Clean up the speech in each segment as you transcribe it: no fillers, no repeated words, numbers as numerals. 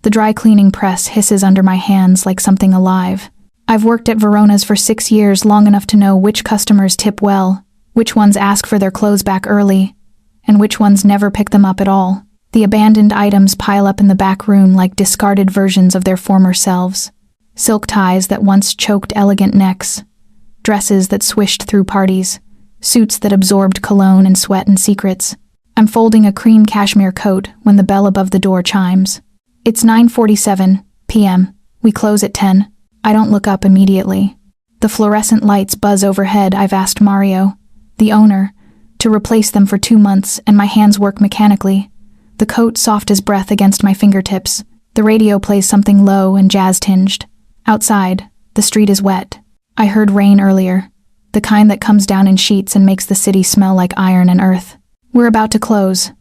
The dry cleaning press hisses under my hands like something alive. I've worked at Verona's for 6 years, long enough to know which customers tip well, which ones ask for their clothes back early, and which ones never pick them up at all. The abandoned items pile up in the back room like discarded versions of their former selves. Silk ties that once choked elegant necks, dresses that swished through parties, suits that absorbed cologne and sweat and secrets. I'm folding a cream cashmere coat when the bell above the door chimes. It's 9:47 p.m. We close at 10. I don't look up immediately. The fluorescent lights buzz overhead. I've asked Mario, the owner, to replace them for 2 months, and my hands work mechanically. The coat soft as breath against my fingertips. The radio plays something low and jazz-tinged. Outside, the street is wet. I heard rain earlier, the kind that comes down in sheets and makes the city smell like iron and earth. We're about to close.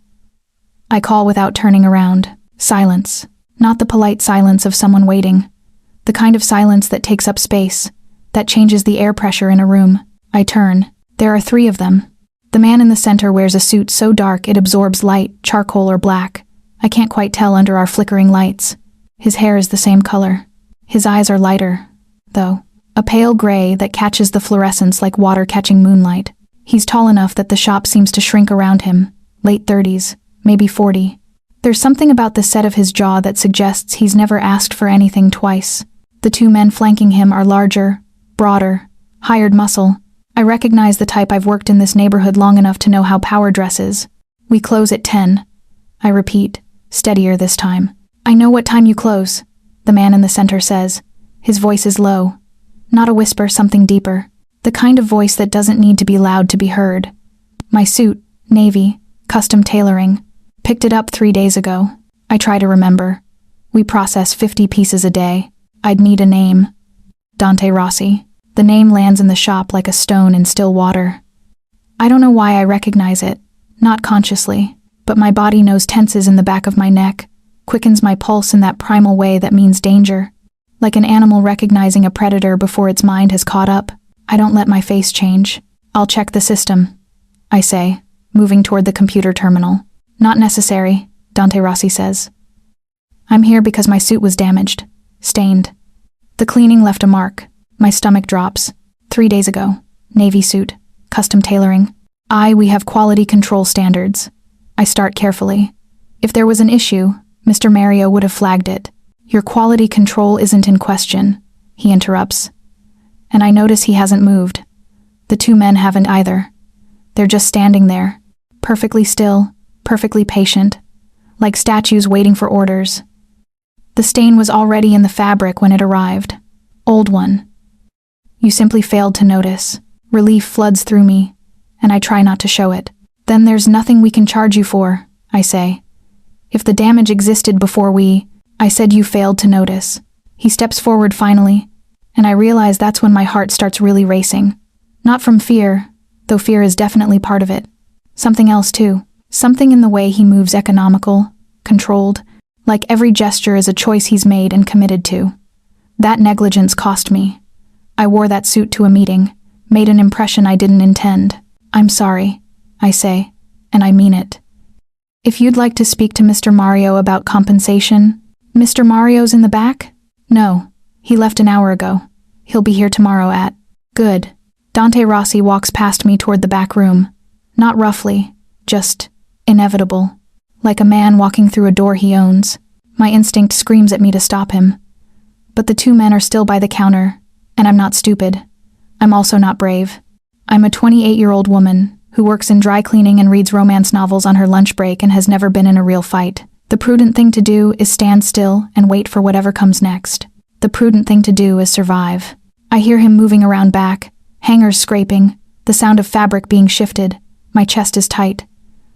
I call without turning around. Silence. Not the polite silence of someone waiting. The kind of silence that takes up space, that changes the air pressure in a room. I turn. There are 3 of them. The man in the center wears a suit so dark it absorbs light, charcoal or black. I can't quite tell under our flickering lights. His hair is the same color. His eyes are lighter, though. A pale gray that catches the fluorescence like water catching moonlight. He's tall enough that the shop seems to shrink around him. Late 30s, maybe 40. There's something about the set of his jaw that suggests he's never asked for anything twice. The 2 men flanking him are larger, broader, hired muscle. I recognize the type. I've worked in this neighborhood long enough to know how power dresses. We close at 10. I repeat, steadier this time. I know what time you close, the man in the center says. His voice is low. Not a whisper, something deeper. The kind of voice that doesn't need to be loud to be heard. My suit, navy, custom tailoring. Picked it up 3 days ago. I try to remember. We process 50 pieces a day. I'd need a name. Dante Rossi. The name lands in the shop like a stone in still water. I don't know why I recognize it, not consciously, but my body knows tenses in the back of my neck, quickens my pulse in that primal way that means danger. Like an animal recognizing a predator before its mind has caught up. I don't let my face change. I'll check the system, I say, moving toward the computer terminal. Not necessary, Dante Rossi says. I'm here because my suit was damaged, stained. The cleaning left a mark. My stomach drops. 3 days ago. Navy suit. Custom tailoring. We have quality control standards. I start carefully. If there was an issue, Mr. Mario would have flagged it. Your quality control isn't in question, he interrupts. And I notice he hasn't moved. The 2 men haven't either. They're just standing there, perfectly still, perfectly patient, like statues waiting for orders. The stain was already in the fabric when it arrived. Old one. You simply failed to notice. Relief floods through me, and I try not to show it. Then there's nothing we can charge you for, I say. If the damage existed before I said you failed to notice. He steps forward finally, and I realize that's when my heart starts really racing. Not from fear, though fear is definitely part of it. Something else too. Something in the way he moves, economical, controlled, like every gesture is a choice he's made and committed to. That negligence cost me. I wore that suit to a meeting, made an impression I didn't intend. I'm sorry, I say, and I mean it. If you'd like to speak to Mr. Mario about compensation. Mr. Mario's in the back? No, he left an hour ago. He'll be here tomorrow at. Good. Dante Rossi walks past me toward the back room. Not roughly, just inevitable. Like a man walking through a door he owns. My instinct screams at me to stop him. But the 2 men are still by the counter, and I'm not stupid. I'm also not brave. I'm a 28-year-old woman who works in dry cleaning and reads romance novels on her lunch break and has never been in a real fight. The prudent thing to do is stand still and wait for whatever comes next. The prudent thing to do is survive. I hear him moving around back, hangers scraping, the sound of fabric being shifted. My chest is tight.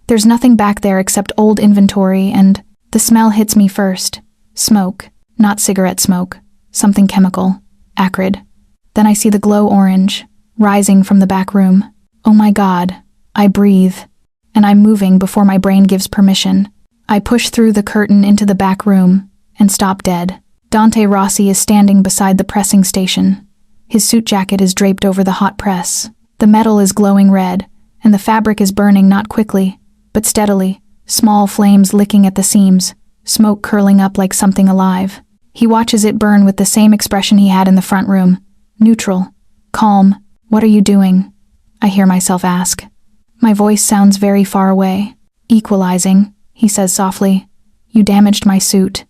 There's nothing back there except old inventory, and the smell hits me first. Smoke, not cigarette smoke. Something chemical, acrid. Then I see the glow orange, rising from the back room. Oh my God, I breathe, and I'm moving before my brain gives permission. I push through the curtain into the back room and stop dead. Dante Rossi is standing beside the pressing station. His suit jacket is draped over the hot press. The metal is glowing red, and the fabric is burning not quickly, but steadily, small flames licking at the seams. smoke curling up like something alive. He watches it burn with the same expression he had in the front room. Neutral. Calm. "What are you doing?" I hear myself ask. My voice sounds very far away. "Equalizing," he says softly. "You damaged my suit.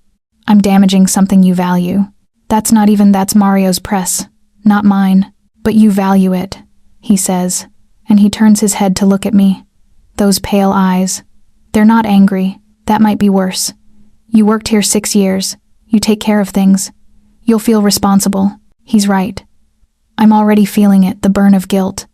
I'm damaging something you value. That's Mario's press, not mine. But you value it," he says, and he turns his head to look at me. Those pale eyes. They're not angry. That might be worse. "You worked here 6 years. You take care of things. You'll feel responsible." He's right. I'm already feeling it, the burn of guilt.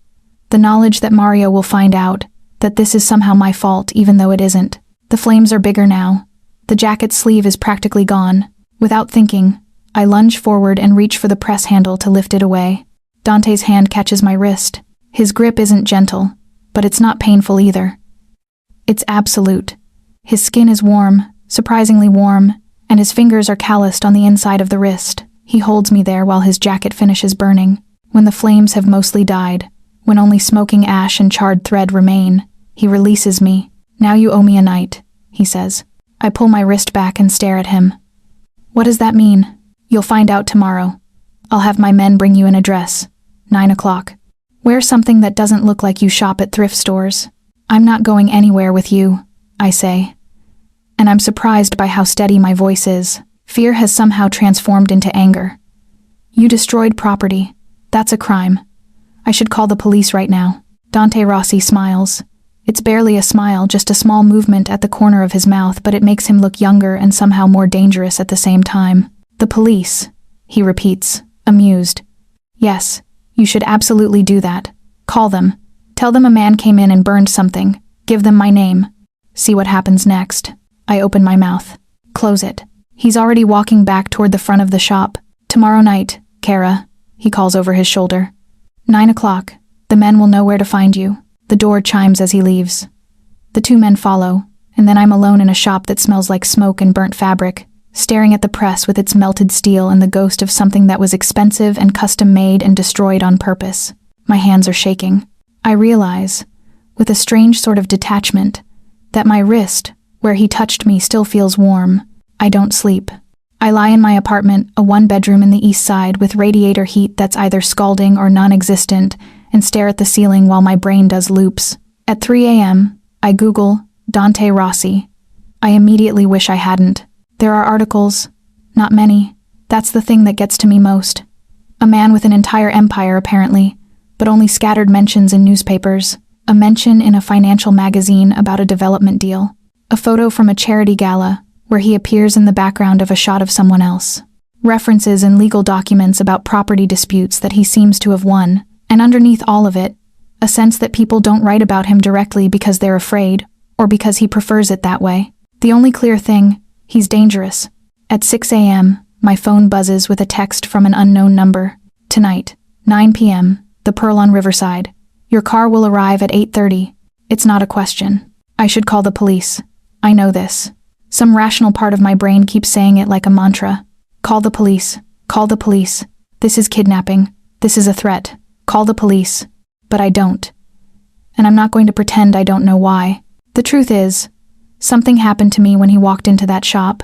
The knowledge that Mario will find out, that this is somehow my fault even though it isn't. The flames are bigger now. The jacket's sleeve is practically gone. Without thinking, I lunge forward and reach for the press handle to lift it away. Dante's hand catches my wrist. His grip isn't gentle, but it's not painful either. It's absolute. His skin is warm, surprisingly warm, and his fingers are calloused on the inside of the wrist. He holds me there while his jacket finishes burning. When the flames have mostly died, when only smoking ash and charred thread remain, he releases me. "Now you owe me a night," he says. I pull my wrist back and stare at him. "What does that mean?" "You'll find out tomorrow. I'll have my men bring you an address. 9 o'clock. Wear something that doesn't look like you shop at thrift stores." "I'm not going anywhere with you," I say. And I'm surprised by how steady my voice is. Fear has somehow transformed into anger. "You destroyed property. That's a crime. I should call the police right now." Dante Rossi smiles. It's barely a smile, just a small movement at the corner of his mouth, but it makes him look younger and somehow more dangerous at the same time. "The police," he repeats, amused. "Yes, you should absolutely do that. Call them. Tell them a man came in and burned something. Give them my name. See what happens next." I open my mouth. "Close it." He's already walking back toward the front of the shop. "Tomorrow night, Kara," he calls over his shoulder. 9 o'clock. The men will know where to find you." The door chimes as he leaves. The 2 men follow, and then I'm alone in a shop that smells like smoke and burnt fabric, staring at the press with its melted steel and the ghost of something that was expensive and custom-made and destroyed on purpose. My hands are shaking. I realize, with a strange sort of detachment, that my wrist, where he touched me, still feels warm. I don't sleep. I lie in my apartment, a 1-bedroom in the East Side with radiator heat that's either scalding or non-existent, and stare at the ceiling while my brain does loops. At 3 a.m., I Google Dante Rossi. I immediately wish I hadn't. There are articles, not many. That's the thing that gets to me most. A man with an entire empire, apparently, but only scattered mentions in newspapers. A mention in a financial magazine about a development deal. A photo from a charity gala, where he appears in the background of a shot of someone else. References in legal documents about property disputes that he seems to have won. And underneath all of it, a sense that people don't write about him directly because they're afraid, or because he prefers it that way. The only clear thing, he's dangerous. At 6 a.m., my phone buzzes with a text from an unknown number. "Tonight, 9 p.m., the Pearl on Riverside. Your car will arrive at 8:30. It's not a question. I should call the police. I know this. Some rational part of my brain keeps saying it like a mantra. Call the police. Call the police. This is kidnapping. This is a threat. Call the police." But I don't. And I'm not going to pretend I don't know why. The truth is, something happened to me when he walked into that shop.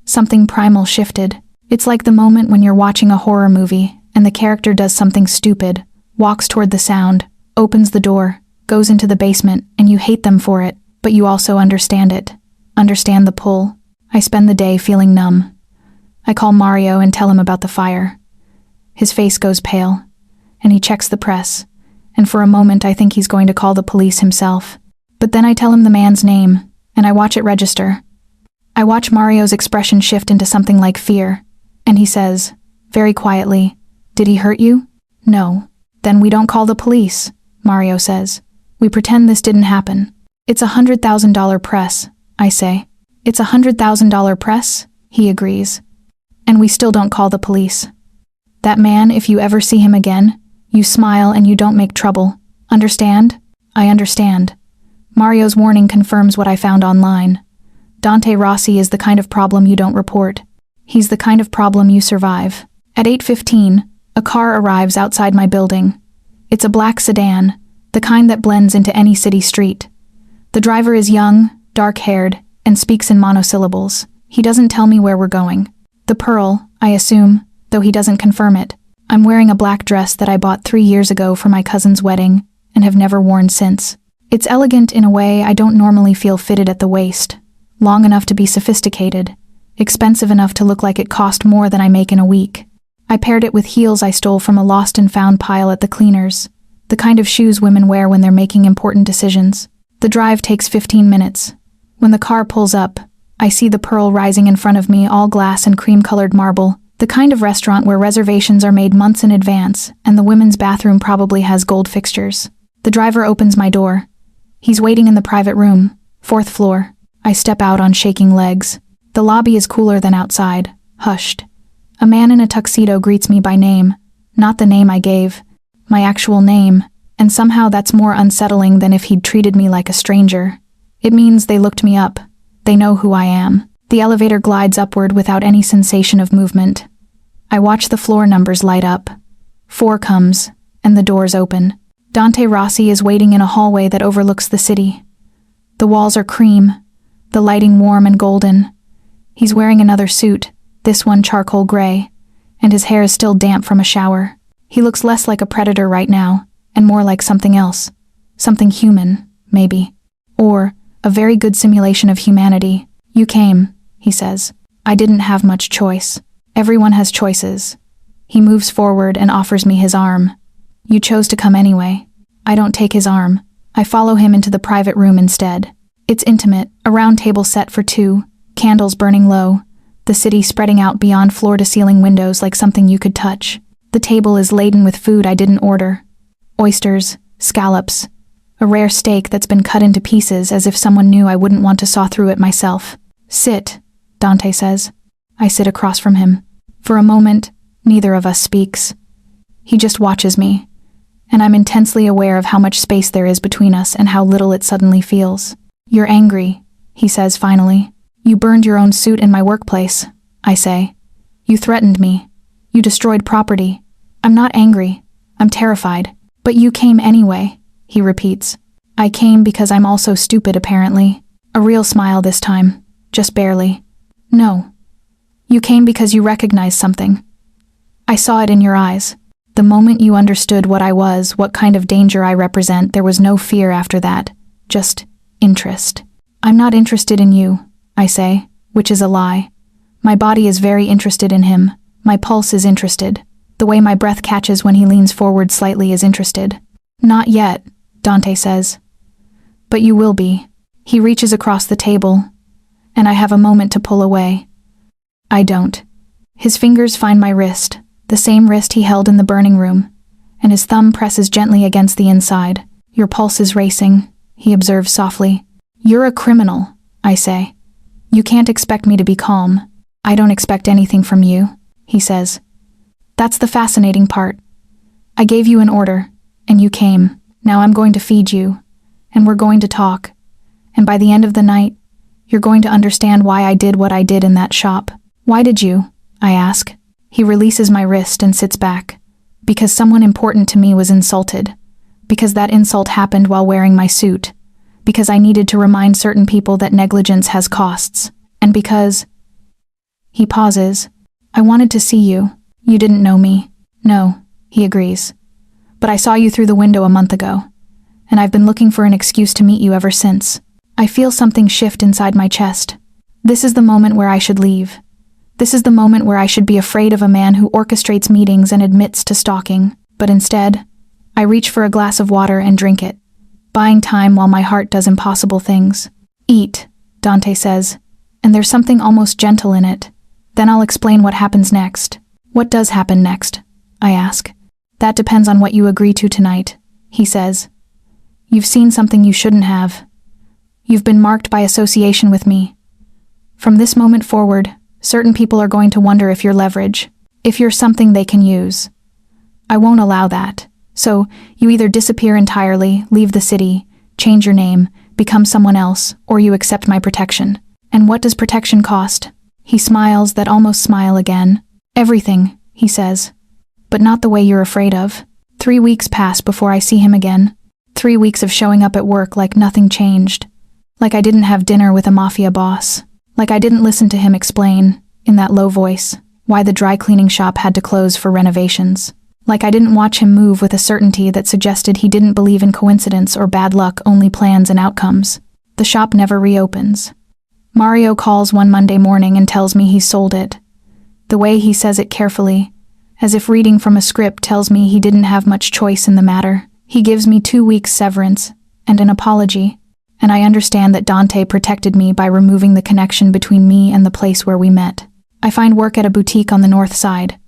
Something primal shifted. It's like the moment when you're watching a horror movie and the character does something stupid, walks toward the sound, opens the door, goes into the basement, and you hate them for it, but you also understand it. Understand the pull. I spend the day feeling numb. I call Mario and tell him about the fire. His face goes pale, and he checks the press, and for a moment I think he's going to call the police himself. But then I tell him the man's name, and I watch it register. I watch Mario's expression shift into something like fear, and he says, very quietly, "Did he hurt you?" "No." "Then we don't call the police," Mario says. "We pretend this didn't happen." "It's $100,000 press," I say. "It's $100,000 press?" He agrees. "And we still don't call the police. That man, if you ever see him again, you smile and you don't make trouble. Understand?" I understand. Mario's warning confirms what I found online. Dante Rossi is the kind of problem you don't report. He's the kind of problem you survive. At 8:15, a car arrives outside my building. It's a black sedan, the kind that blends into any city street. The driver is young, dark-haired, and speaks in monosyllables. He doesn't tell me where we're going. The Pearl, I assume, though he doesn't confirm it. I'm wearing a black dress that I bought 3 years ago for my cousin's wedding and have never worn since. It's elegant in a way I don't normally feel fitted at the waist, long enough to be sophisticated, expensive enough to look like it cost more than I make in a week. I paired it with heels I stole from a lost and found pile at the cleaners, the kind of shoes women wear when they're making important decisions. The drive takes 15 minutes. When the car pulls up, I see the Pearl rising in front of me, all glass and cream-colored marble, the kind of restaurant where reservations are made months in advance and the women's bathroom probably has gold fixtures. The driver opens my door. He's waiting in the private room, 4th floor. I step out on shaking legs. The lobby is cooler than outside, hushed. A man in a tuxedo greets me by name, not the name I gave, my actual name, and somehow that's more unsettling than if he'd treated me like a stranger. It means they looked me up. They know who I am. The elevator glides upward without any sensation of movement. I watch the floor numbers light up. 4 comes, and the doors open. Dante Rossi is waiting in a hallway that overlooks the city. The walls are cream, the lighting warm and golden. He's wearing another suit, this one charcoal gray, and his hair is still damp from a shower. He looks less like a predator right now, and more like something else. Something human, maybe. Or a very good simulation of humanity. You came, he says. I didn't have much choice. Everyone has choices. He moves forward and offers me his arm. You chose to come anyway. I don't take his arm. I follow him into the private room instead. It's intimate, a round table set for 2, candles burning low, the city spreading out beyond floor-to-ceiling windows like something you could touch. The table is laden with food I didn't order. Oysters, scallops, a rare steak that's been cut into pieces as if someone knew I wouldn't want to saw through it myself. Sit, Dante says. I sit across from him. For a moment, neither of us speaks. He just watches me, and I'm intensely aware of how much space there is between us and how little it suddenly feels. You're angry, he says finally. You burned your own suit in my workplace, I say. You threatened me. You destroyed property. I'm not angry. I'm terrified. But you came anyway, he repeats. I came because I'm also stupid, apparently. A real smile this time. Just barely. No. You came because you recognized something. I saw it in your eyes. The moment you understood what I was, what kind of danger I represent, there was no fear after that. Just interest. I'm not interested in you, I say, which is a lie. My body is very interested in him. My pulse is interested. The way my breath catches when he leans forward slightly is interested. Not yet, Dante says. But you will be. He reaches across the table, and I have a moment to pull away. I don't. His fingers find my wrist, the same wrist he held in the burning room, and his thumb presses gently against the inside. Your pulse is racing, he observes softly. You're a criminal, I say. You can't expect me to be calm. I don't expect anything from you, he says. That's the fascinating part. I gave you an order, and you came. Now I'm going to feed you, and we're going to talk. And by the end of the night, you're going to understand why I did what I did in that shop. Why did you? I ask. He releases my wrist and sits back. Because someone important to me was insulted. Because that insult happened while wearing my suit. Because I needed to remind certain people that negligence has costs. And because... He pauses. I wanted to see you. You didn't know me. No, he agrees. But I saw you through the window a month ago. And I've been looking for an excuse to meet you ever since. I feel something shift inside my chest. This is the moment where I should leave. This is the moment where I should be afraid of a man who orchestrates meetings and admits to stalking. But instead, I reach for a glass of water and drink it, buying time while my heart does impossible things. Eat, Dante says, and there's something almost gentle in it. Then I'll explain what happens next. What does happen next? I ask. That depends on what you agree to tonight, he says. You've seen something you shouldn't have. You've been marked by association with me. From this moment forward, certain people are going to wonder if you're leverage, if you're something they can use. I won't allow that. So, you either disappear entirely, leave the city, change your name, become someone else, or you accept my protection. And what does protection cost? He smiles that almost smile again. Everything, he says. But not the way you're afraid of. 3 weeks pass before I see him again. 3 weeks of showing up at work like nothing changed. Like I didn't have dinner with a Mafia boss. Like I didn't listen to him explain, in that low voice, why the dry cleaning shop had to close for renovations. Like I didn't watch him move with a certainty that suggested he didn't believe in coincidence or bad luck, only plans and outcomes. The shop never reopens. Mario calls one Monday morning and tells me he's sold it. The way he says it carefully, as if reading from a script, tells me he didn't have much choice in the matter. He gives me 2 weeks severance and an apology, and I understand that Dante protected me by removing the connection between me and the place where we met. I find work at a boutique on the north side.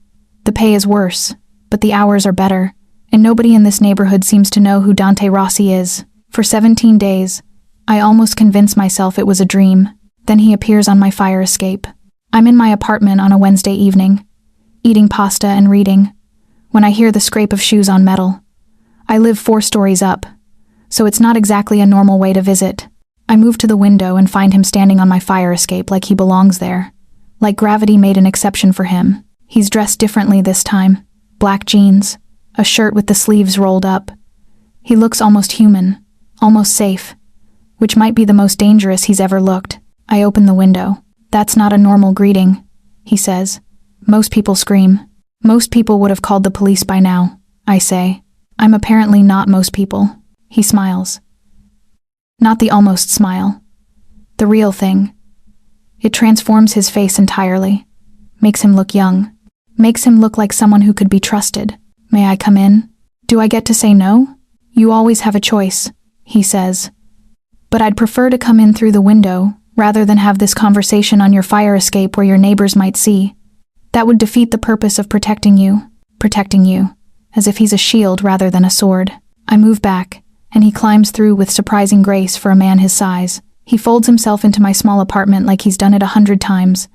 The pay is worse, but the hours are better, and nobody in this neighborhood seems to know who Dante Rossi is. For 17 days, I almost convince myself it was a dream. Then he appears on my fire escape. I'm in my apartment on a Wednesday evening, eating pasta and reading, when I hear the scrape of shoes on metal. I live 4 stories up, so it's not exactly a normal way to visit. I move to the window and find him standing on my fire escape like he belongs there. Like gravity made an exception for him. He's dressed differently this time. Black jeans, a shirt with the sleeves rolled up. He looks almost human, almost safe, which might be the most dangerous he's ever looked. I open the window. "That's not a normal greeting," he says. "Most people scream. Most people would have called the police by now," I say. "I'm apparently not most people." He smiles. Not the almost smile. The real thing. It transforms his face entirely. Makes him look young. Makes him look like someone who could be trusted. "May I come in?" "Do I get to say no?" "You always have a choice," he says. "But I'd prefer to come in through the window, rather than have this conversation on your fire escape where your neighbors might see. That would defeat the purpose of protecting you, as if he's a shield rather than a sword." I move back, and he climbs through with surprising grace for a man his size. He folds himself into my small apartment like he's done it 100 times,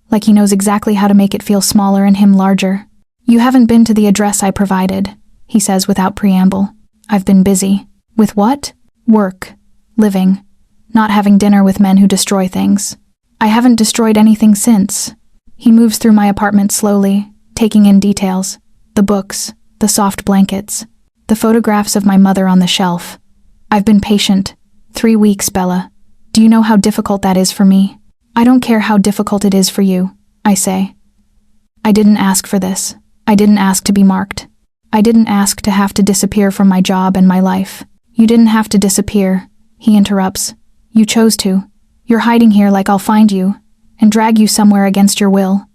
like he knows exactly how to make it feel smaller and him larger. "You haven't been to the address I provided," he says without preamble. "I've been busy." "With what?" "Work. Living. Not having dinner with men who destroy things." "I haven't destroyed anything since." He moves through my apartment slowly, taking in details. The books, the soft blankets, the photographs of my mother on the shelf. "I've been patient. 3 weeks, Bella. Do you know how difficult that is for me?" "I don't care how difficult it is for you," I say. "I didn't ask for this. I didn't ask to be marked. I didn't ask to have to disappear from my job and my life." "You didn't have to disappear," he interrupts. "You chose to. You're hiding here like I'll find you and drag you somewhere against your will.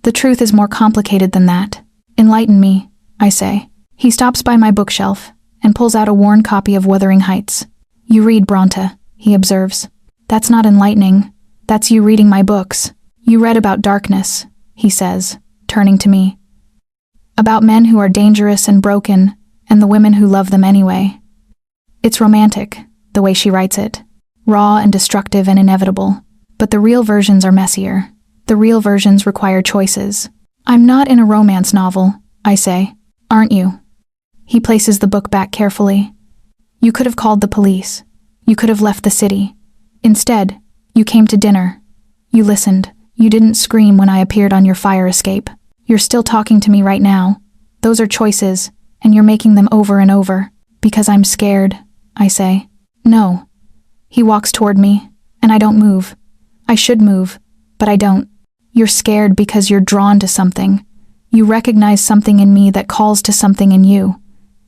The truth is more complicated than that. Enlighten me," I say. He stops by my bookshelf and pulls out a worn copy of Wuthering Heights. "You read Bronte," he observes. "That's not enlightening. That's you reading my books. You read about darkness," he says, turning to me. "About men who are dangerous and broken, and the women who love them anyway. It's romantic, the way she writes it. Raw and destructive and inevitable. But the real versions are messier. The real versions require choices." "I'm not in a romance novel," I say. "Aren't you?" He places the book back carefully. "You could have called the police. You could have left the city. Instead, you came to dinner. You listened. You didn't scream when I appeared on your fire escape. You're still talking to me right now. Those are choices, and you're making them over and over." "Because I'm scared," I say. "No." He walks toward me, and I don't move. I should move, but I don't. "You're scared because you're drawn to something. You recognize something in me that calls to something in you.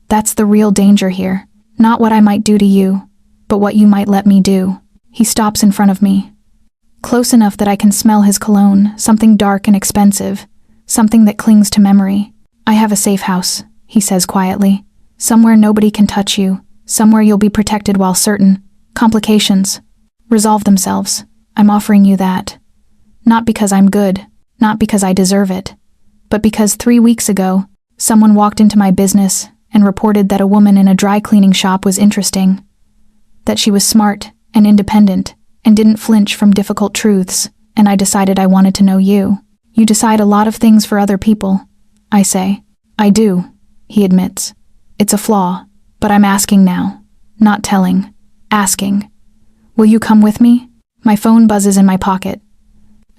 That's the real danger here. Not what I might do to you, but what you might let me do." He stops in front of me. Close enough that I can smell his cologne, something dark and expensive, something that clings to memory. "I have a safe house," he says quietly. "Somewhere nobody can touch you, somewhere you'll be protected while certain complications resolve themselves. I'm offering you that. Not because I'm good, not because I deserve it, but because 3 weeks ago, someone walked into my business and reported that a woman in a dry cleaning shop was interesting, that she was smart and independent and didn't flinch from difficult truths, and I decided I wanted to know you." "You decide a lot of things for other people," I say. "I do," he admits. "It's a flaw, but I'm asking now, not telling, asking. Will you come with me?" My phone buzzes in my pocket.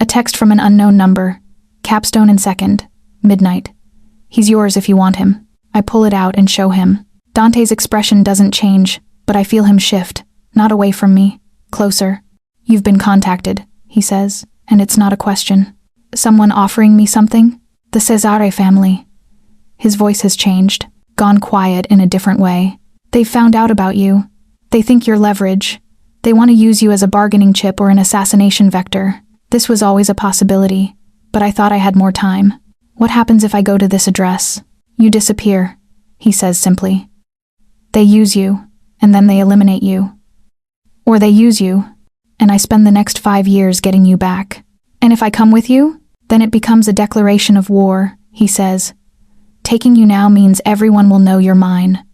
A text from an unknown number, capstone in second, midnight. "He's yours if you want him." I pull it out and show him. Dante's expression doesn't change, but I feel him shift, not away from me, closer. "You've been contacted," he says, and it's not a question. Someone offering me something? The Cesare family. His voice has changed, gone quiet in a different way. They've found out about you. They think you're leverage. They want to use you as a bargaining chip or an assassination vector. This was always a possibility, but I thought I had more time. What happens if I go to this address? You disappear, he says simply. They use you, and then they eliminate you. Or they use you, and I spend the next 5 years getting you back. And if I come with you, then it becomes a declaration of war, he says. Taking you now means everyone will know you're mine.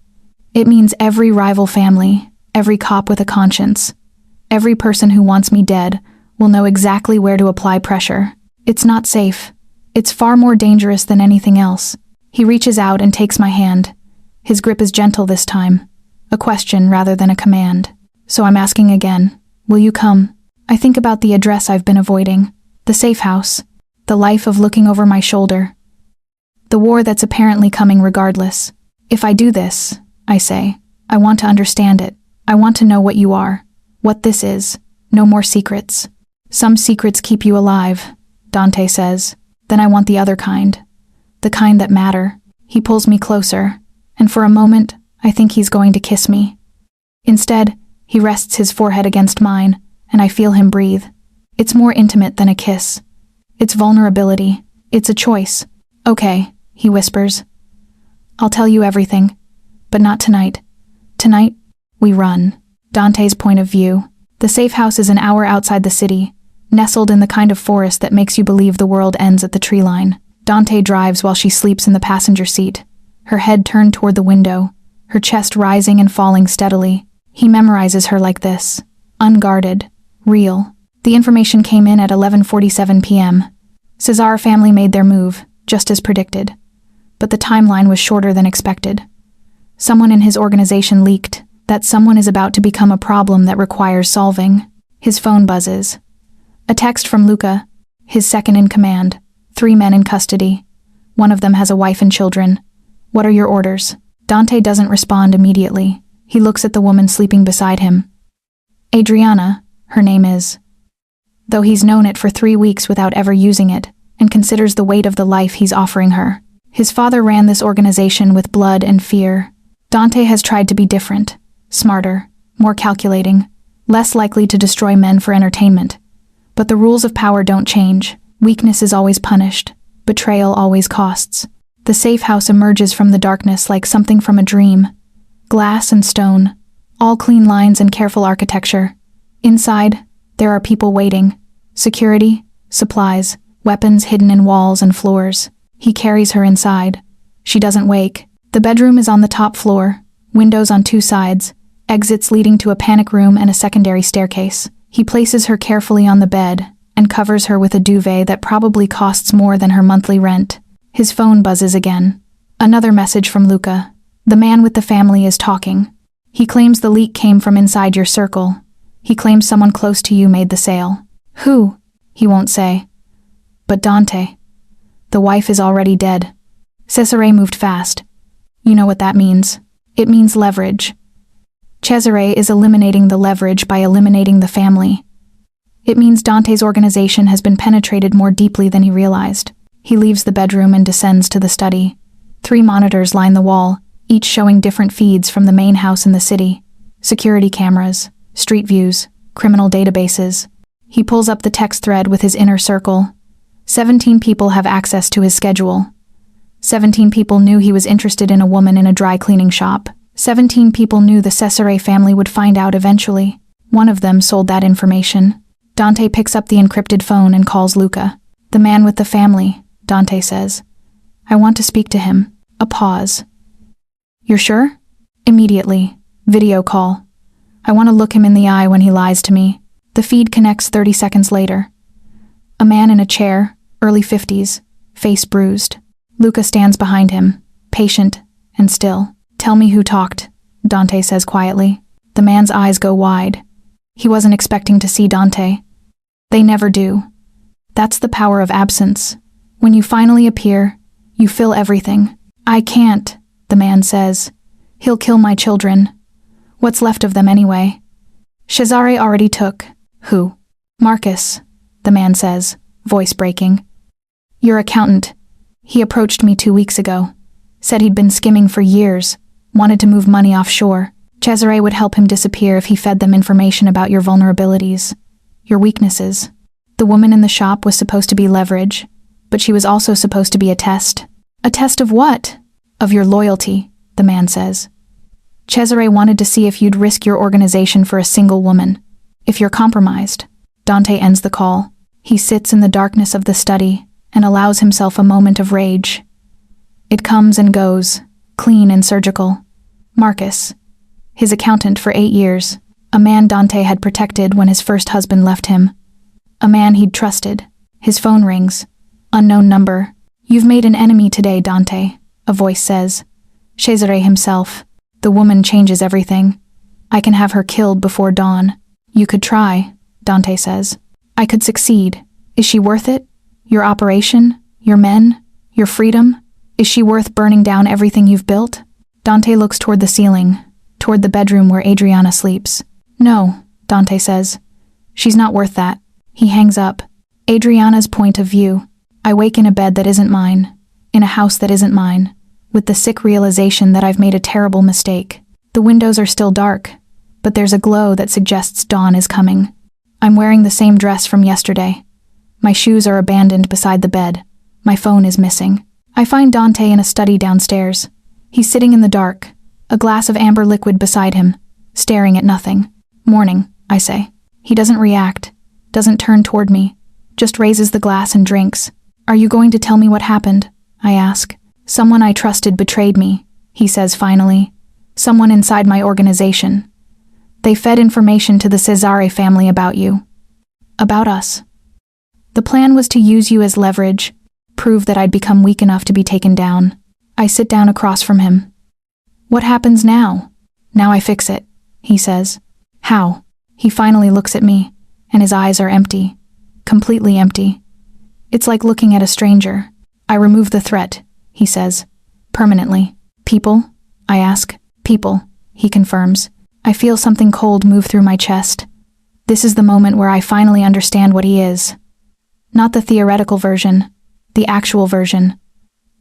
It means every rival family, every cop with a conscience, every person who wants me dead will know exactly where to apply pressure. It's not safe. It's far more dangerous than anything else. He reaches out and takes my hand. His grip is gentle this time, a question rather than a command. So I'm asking again, will you come? I think about the address I've been avoiding, the safe house, the life of looking over my shoulder, the war that's apparently coming regardless. If I do this, I say, I want to understand it. I want to know what you are, what this is. No more secrets. Some secrets keep you alive, Dante says. Then I want the other kind. The kind that matter. He pulls me closer, and for a moment, I think he's going to kiss me. Instead, he rests his forehead against mine, and I feel him breathe. It's more intimate than a kiss. It's vulnerability. It's a choice. Okay, he whispers. I'll tell you everything, but not tonight. Tonight, we run. Dante's point of view. The safe house is an hour outside the city, nestled in the kind of forest that makes you believe the world ends at the tree line. Dante drives while she sleeps in the passenger seat, her head turned toward the window, her chest rising and falling steadily. He memorizes her like this. Unguarded. Real. The information came in at 11:47 p.m. Cesare family made their move, just as predicted. But the timeline was shorter than expected. Someone in his organization leaked that someone is about to become a problem that requires solving. His phone buzzes. A text from Luca, his second in command. 3 men in custody. One of them has a wife and children. What are your orders? Dante doesn't respond immediately. He looks at the woman sleeping beside him. Adriana, her name is. Though he's known it for 3 weeks without ever using it, and considers the weight of the life he's offering her. His father ran this organization with blood and fear. Dante has tried to be different, smarter, more calculating, less likely to destroy men for entertainment. But the rules of power don't change. Weakness is always punished. Betrayal always costs. The safe house emerges from the darkness like something from a dream. Glass and stone, all clean lines and careful architecture. Inside, there are people waiting. Security, supplies, weapons hidden in walls and floors. He carries her inside. She doesn't wake. The bedroom is on the top floor, windows on 2 sides, exits leading to a panic room and a secondary staircase. He places her carefully on the bed and covers her with a duvet that probably costs more than her monthly rent. His phone buzzes again. Another message from Luca. The man with the family is talking. He claims the leak came from inside your circle. He claims someone close to you made the sale. Who? He won't say. But Dante. The wife is already dead. Cesare moved fast. You know what that means. It means leverage. Cesare is eliminating the leverage by eliminating the family. It means Dante's organization has been penetrated more deeply than he realized. He leaves the bedroom and descends to the study. 3 monitors line the wall, each showing different feeds from the main house in the city. Security cameras, street views, criminal databases. He pulls up the text thread with his inner circle. 17 people have access to his schedule. 17 people knew he was interested in a woman in a dry cleaning shop. 17 people knew the Cesare family would find out eventually. One of them sold that information. Dante picks up the encrypted phone and calls Luca. The man with the family, Dante says. I want to speak to him. A pause. You're sure? Immediately. Video call. I want to look him in the eye when he lies to me. The feed connects 30 seconds later. A man in a chair, early 50s, face bruised. Luca stands behind him, patient and still. Tell me who talked, Dante says quietly. The man's eyes go wide. He wasn't expecting to see Dante. They never do. That's the power of absence. When you finally appear, you fill everything. I can't, the man says. He'll kill my children. What's left of them anyway? Cesare already took. Who? Marcus. the man says, voice breaking. Your accountant. He approached me 2 weeks ago. Said he'd been skimming for years, wanted to move money offshore. Cesare would help him disappear if he fed them information about your vulnerabilities, your weaknesses. The woman in the shop was supposed to be leverage, but she was also supposed to be a test. A test of what? Of your loyalty, the man says. Cesare wanted to see if you'd risk your organization for a single woman. If you're compromised. Dante ends the call. He sits in the darkness of the study and allows himself a moment of rage. It comes and goes, clean and surgical. Marcus, his accountant for 8 years, a man Dante had protected when his first husband left him. A man he'd trusted. His phone rings. Unknown number. You've made an enemy today, Dante, a voice says. Cesare himself. The woman changes everything. I can have her killed before dawn. You could try, Dante says. I could succeed. Is she worth it? Your operation? Your men? Your freedom? Is she worth burning down everything you've built? Dante looks toward the ceiling, toward the bedroom where Adriana sleeps. No, Dante says. She's not worth that. He hangs up. Adriana's point of view. I wake in a bed that isn't mine, in a house that isn't mine, with the sick realization that I've made a terrible mistake. The windows are still dark, but there's a glow that suggests dawn is coming. I'm wearing the same dress from yesterday. My shoes are abandoned beside the bed. My phone is missing. I find Dante in a study downstairs. He's sitting in the dark, a glass of amber liquid beside him, staring at nothing. Morning, I say. He doesn't react, doesn't turn toward me, just raises the glass and drinks. Are you going to tell me what happened? I ask. Someone I trusted betrayed me, he says finally. Someone inside my organization. They fed information to the Cesare family about you. About us. The plan was to use you as leverage, prove that I'd become weak enough to be taken down. I sit down across from him. What happens now? Now I fix it, he says. How? He finally looks at me, and his eyes are empty. Completely empty. It's like looking at a stranger. I remove the threat, he says. Permanently. People? I ask. People, he confirms. I feel something cold move through my chest. This is the moment where I finally understand what he is. Not the theoretical version, the actual version.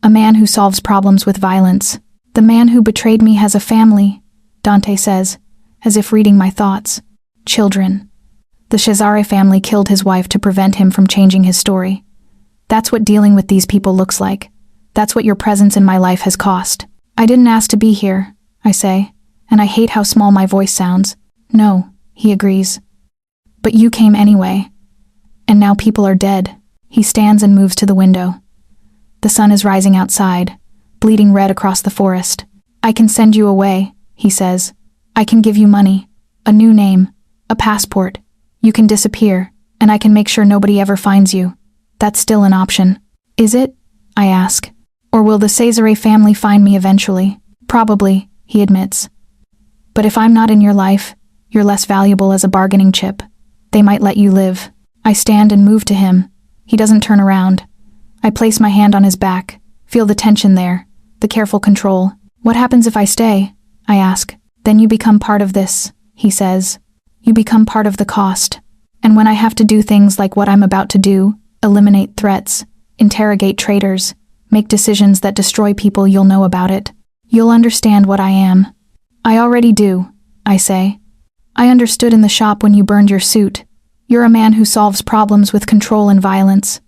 A man who solves problems with violence. The man who betrayed me has a family, Dante says, as if reading my thoughts. Children. The Cesare family killed his wife to prevent him from changing his story. That's what dealing with these people looks like. That's what your presence in my life has cost. I didn't ask to be here, I say, and I hate how small my voice sounds. No, he agrees. But you came anyway. And now people are dead. He stands and moves to the window. The sun is rising outside, bleeding red across the forest. I can send you away, he says. I can give you money, a new name, a passport. You can disappear, and I can make sure nobody ever finds you. That's still an option. Is it? I ask. Or will the Cesare family find me eventually? Probably, he admits. But if I'm not in your life, you're less valuable as a bargaining chip. They might let you live. I stand and move to him. He doesn't turn around. I place my hand on his back, feel the tension there, the careful control. What happens if I stay? I ask. Then you become part of this, he says. You become part of the cost. And when I have to do things like what I'm about to do, eliminate threats, interrogate traitors, make decisions that destroy people, you'll know about it. You'll understand what I am. I already do, I say. I understood in the shop when you burned your suit. You're a man who solves problems with control and violence.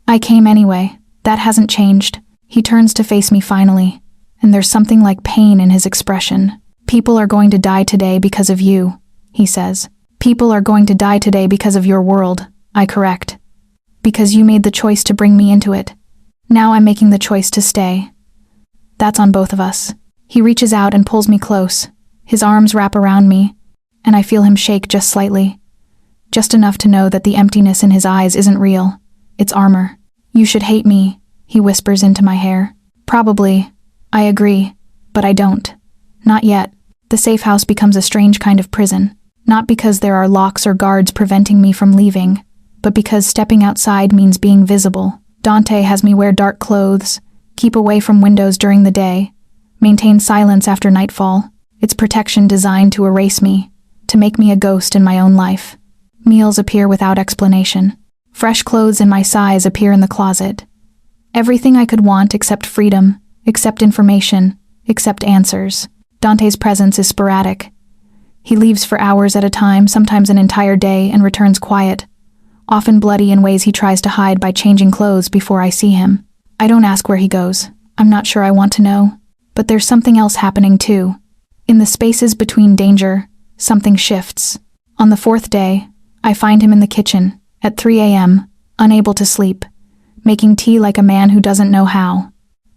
I came anyway. That hasn't changed. He turns to face me finally, and there's something like pain in his expression. People are going to die today because of you, he says. People are going to die today because of your world, I correct. Because you made the choice to bring me into it. Now I'm making the choice to stay. That's on both of us. He reaches out and pulls me close. His arms wrap around me, and I feel him shake just slightly. Just enough to know that the emptiness in his eyes isn't real. It's armor. You should hate me, he whispers into my hair. Probably. I agree, but I don't. Not yet. The safe house becomes a strange kind of prison. Not because there are locks or guards preventing me from leaving, but because stepping outside means being visible. Dante has me wear dark clothes, keep away from windows during the day, maintain silence after nightfall. It's protection designed to erase me, to make me a ghost in my own life. Meals appear without explanation. Fresh clothes in my size appear in the closet. Everything I could want except freedom, except information, except answers. Dante's presence is sporadic. He leaves for hours at a time, sometimes an entire day, and returns quiet, often bloody in ways he tries to hide by changing clothes before I see him. I don't ask where he goes. I'm not sure I want to know. But there's something else happening too. In the spaces between danger, something shifts. On the fourth day, I find him in the kitchen, at 3 a.m., unable to sleep, making tea like a man who doesn't know how.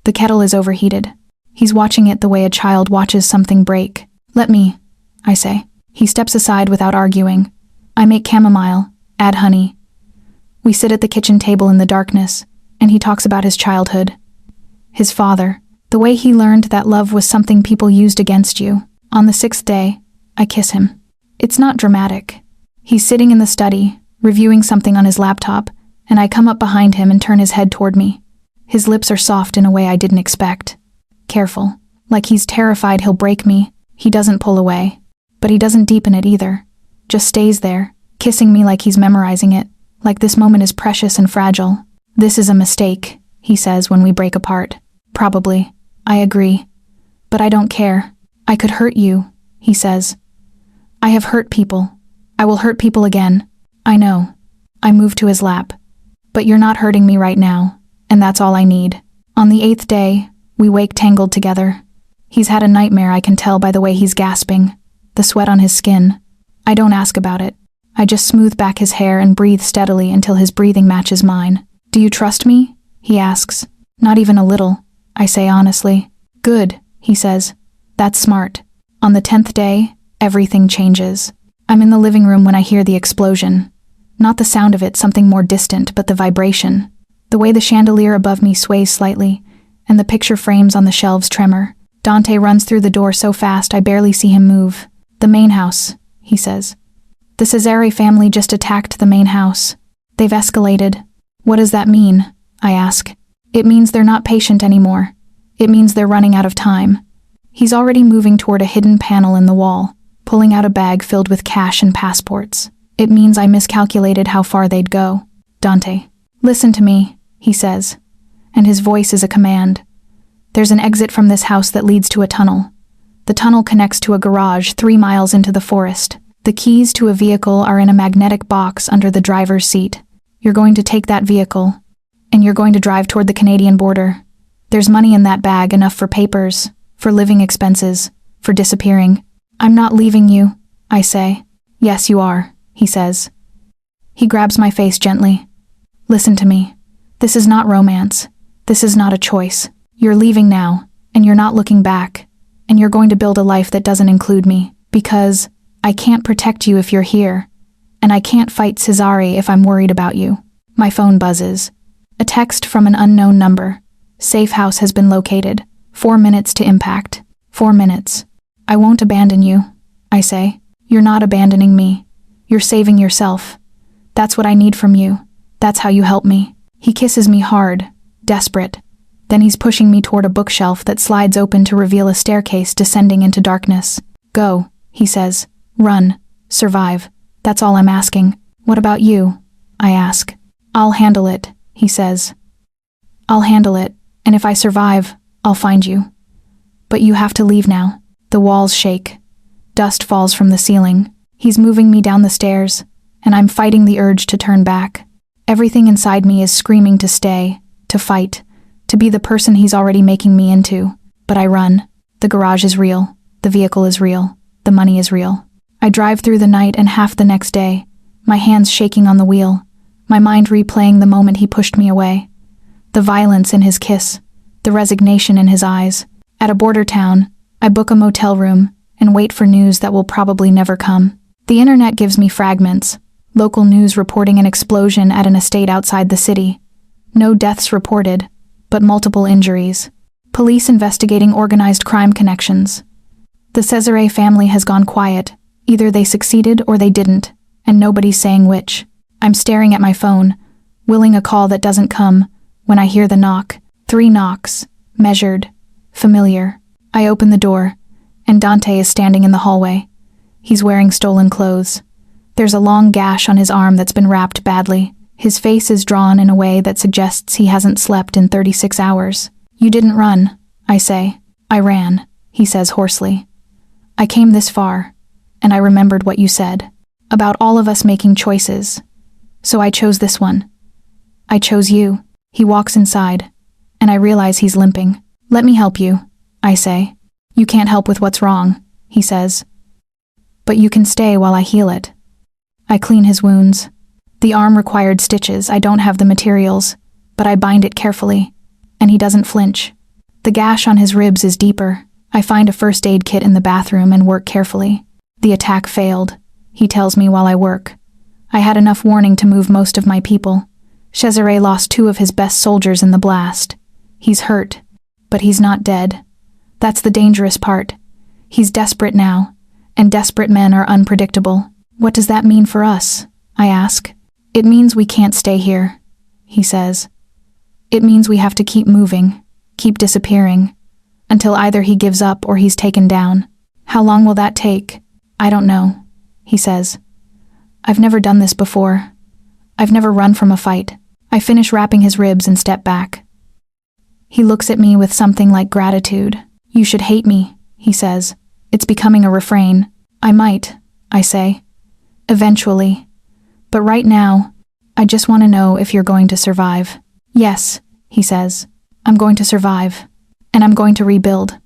The kettle is overheated. He's watching it the way a child watches something break. "Let me," I say. He steps aside without arguing. I make chamomile, add honey. We sit at the kitchen table in the darkness, and he talks about his childhood. His father, the way he learned that love was something people used against you. On the sixth day, I kiss him. It's not dramatic. He's sitting in the study, reviewing something on his laptop, and I come up behind him and turn his head toward me. His lips are soft in a way I didn't expect. Careful, like he's terrified he'll break me. He doesn't pull away. But he doesn't deepen it either. Just stays there, kissing me like he's memorizing it, like this moment is precious and fragile. "This is a mistake," he says when we break apart. "Probably." I agree. "But I don't care. I could hurt you," he says. "I have hurt people. I will hurt people again." "I know." I move to his lap. "But you're not hurting me right now, and that's all I need." On the 8th day, we wake tangled together. He's had a nightmare, I can tell by the way he's gasping, the sweat on his skin. I don't ask about it. I just smooth back his hair and breathe steadily until his breathing matches mine. "Do you trust me?" he asks. "Not even a little," I say honestly. "Good," he says. "That's smart." On the 10th day, everything changes. I'm in the living room when I hear the explosion. Not the sound of it, something more distant, but the vibration. The way the chandelier above me sways slightly, and the picture frames on the shelves tremor. Dante runs through the door so fast I barely see him move. "The main house," he says. "The Cesare family just attacked the main house. They've escalated." "What does that mean?" I ask. "It means they're not patient anymore. It means they're running out of time." He's already moving toward a hidden panel in the wall, pulling out a bag filled with cash and passports. "It means I miscalculated how far they'd go." "Dante, listen to me," he says, and his voice is a command. "There's an exit from this house that leads to a tunnel. The tunnel connects to a garage 3 miles into the forest. The keys to a vehicle are in a magnetic box under the driver's seat. You're going to take that vehicle, and you're going to drive toward the Canadian border. There's money in that bag, enough for papers, for living expenses, for disappearing." "I'm not leaving you," I say. "Yes, you are," he says. He grabs my face gently. "Listen to me. This is not romance. This is not a choice. You're leaving now, and you're not looking back, and you're going to build a life that doesn't include me, because I can't protect you if you're here, and I can't fight Cesare if I'm worried about you." My phone buzzes. A text from an unknown number. "Safe house has been located. 4 minutes to impact." 4 minutes. "I won't abandon you," I say. "You're not abandoning me. You're saving yourself. That's what I need from you. That's how you help me." He kisses me hard, desperate. Then he's pushing me toward a bookshelf that slides open to reveal a staircase descending into darkness. "Go," he says. "Run. Survive. That's all I'm asking." "What about you?" I ask. "I'll handle it," he says. "I'll handle it, and if I survive, I'll find you. But you have to leave now." The walls shake. Dust falls from the ceiling. He's moving me down the stairs, and I'm fighting the urge to turn back. Everything inside me is screaming to stay, to fight, to be the person he's already making me into. But I run. The garage is real. The vehicle is real. The money is real. I drive through the night and half the next day, my hands shaking on the wheel, my mind replaying the moment he pushed me away. The violence in his kiss, the resignation in his eyes. At a border town, I book a motel room and wait for news that will probably never come. The internet gives me fragments, local news reporting an explosion at an estate outside the city. No deaths reported, but multiple injuries. Police investigating organized crime connections. The Cesare family has gone quiet. Either they succeeded or they didn't, and nobody's saying which. I'm staring at my phone, willing a call that doesn't come, when I hear the knock. 3 knocks, measured, familiar. I open the door, and Dante is standing in the hallway. He's wearing stolen clothes. There's a long gash on his arm that's been wrapped badly. His face is drawn in a way that suggests he hasn't slept in 36 hours. You didn't run, I say. I ran, he says hoarsely. I came this far, and I remembered what you said, about all of us making choices. So I chose this one. I chose you. He walks inside, and I realize he's limping. Let me help you, I say. You can't help with what's wrong, he says. But you can stay while I heal it. I clean his wounds. The arm required stitches. I don't have the materials, but I bind it carefully, and he doesn't flinch. The gash on his ribs is deeper. I find a first aid kit in the bathroom and work carefully. The attack failed, he tells me while I work. I had enough warning to move most of my people. Cesare lost 2 of his best soldiers in the blast. He's hurt, but he's not dead. That's the dangerous part. He's desperate now, and desperate men are unpredictable. What does that mean for us? I ask. It means we can't stay here, he says. It means we have to keep moving, keep disappearing, until either he gives up or he's taken down. How long will that take? I don't know, he says. I've never done this before. I've never run from a fight. I finish wrapping his ribs and step back. He looks at me with something like gratitude. You should hate me, he says. It's becoming a refrain. I might, I say. Eventually. But right now, I just want to know if you're going to survive. Yes, he says. I'm going to survive. And I'm going to rebuild.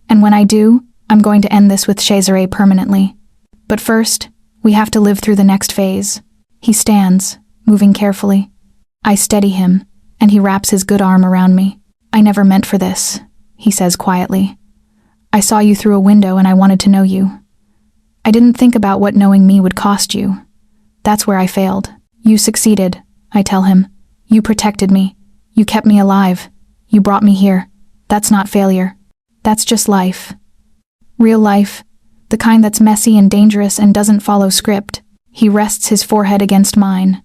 And when I do, I'm going to end this with Cesare permanently. But first, we have to live through the next phase. He stands, moving carefully. I steady him, and he wraps his good arm around me. I never meant for this, he says quietly. I saw you through a window and I wanted to know you. I didn't think about what knowing me would cost you. That's where I failed. You succeeded, I tell him. You protected me. You kept me alive. You brought me here. That's not failure. That's just life. Real life. The kind that's messy and dangerous and doesn't follow script. He rests his forehead against mine.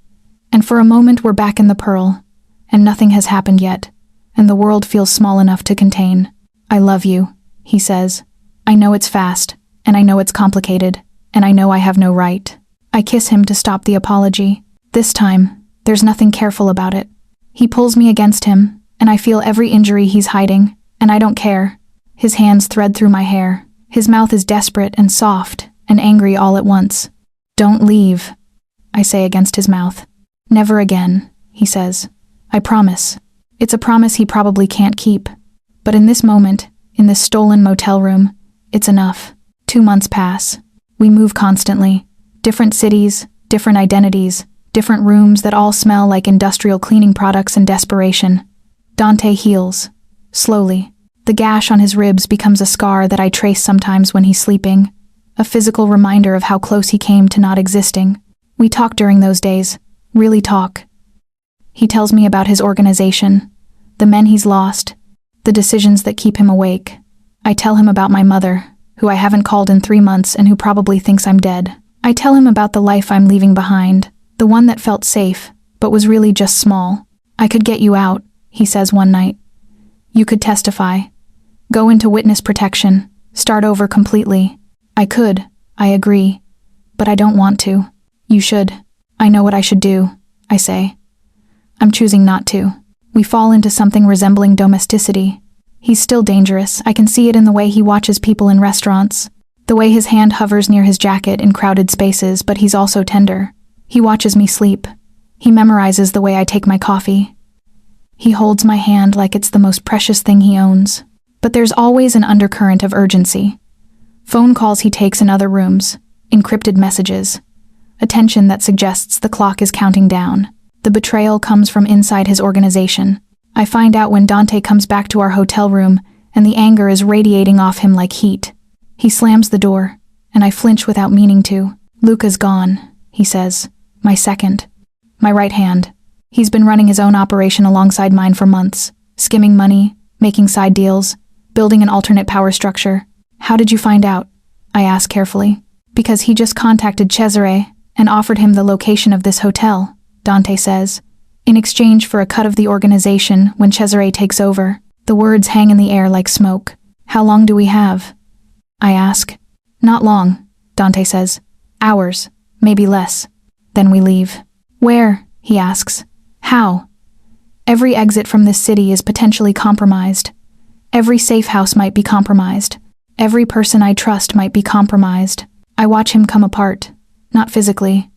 And for a moment we're back in the Pearl. And nothing has happened yet. And the world feels small enough to contain. I love you, he says. I know it's fast. And I know it's complicated. And I know I have no right. I kiss him to stop the apology. This time, there's nothing careful about it. He pulls me against him, and I feel every injury he's hiding, and I don't care. His hands thread through my hair. His mouth is desperate and soft and angry all at once. Don't leave, I say against his mouth. Never again, he says. I promise. It's a promise he probably can't keep. But in this moment, in this stolen motel room, it's enough. 2 months pass. We move constantly. Different cities, different identities, different rooms that all smell like industrial cleaning products and desperation. Dante heals. Slowly. The gash on his ribs becomes a scar that I trace sometimes when he's sleeping. A physical reminder of how close he came to not existing. We talk during those days. Really talk. He tells me about his organization, the men he's lost, the decisions that keep him awake. I tell him about my mother, who I haven't called in 3 months and who probably thinks I'm dead. I tell him about the life I'm leaving behind, the one that felt safe, but was really just small. I could get you out, he says one night. You could testify. Go into witness protection. Start over completely. I could, I agree. But I don't want to. You should. I know what I should do, I say. I'm choosing not to. We fall into something resembling domesticity. He's still dangerous. I can see it in the way he watches people in restaurants. The way his hand hovers near his jacket in crowded spaces, but he's also tender. He watches me sleep. He memorizes the way I take my coffee. He holds my hand like it's the most precious thing he owns. But there's always an undercurrent of urgency. Phone calls he takes in other rooms, encrypted messages. Attention that suggests the clock is counting down. The betrayal comes from inside his organization. I find out when Dante comes back to our hotel room, and the anger is radiating off him like heat. He slams the door, and I flinch without meaning to. Luca's gone, he says. My second. My right hand. He's been running his own operation alongside mine for months, skimming money, making side deals, building an alternate power structure. How did you find out? I ask carefully. Because he just contacted Cesare and offered him the location of this hotel, Dante says, in exchange for a cut of the organization when Cesare takes over. The words hang in the air like smoke. How long do we have? I ask. Not long, Dante says. Hours, maybe less. Then we leave. Where? he asks. How? Every exit from this city is potentially compromised. Every safe house might be compromised. Every person I trust might be compromised. I watch him come apart. Not physically.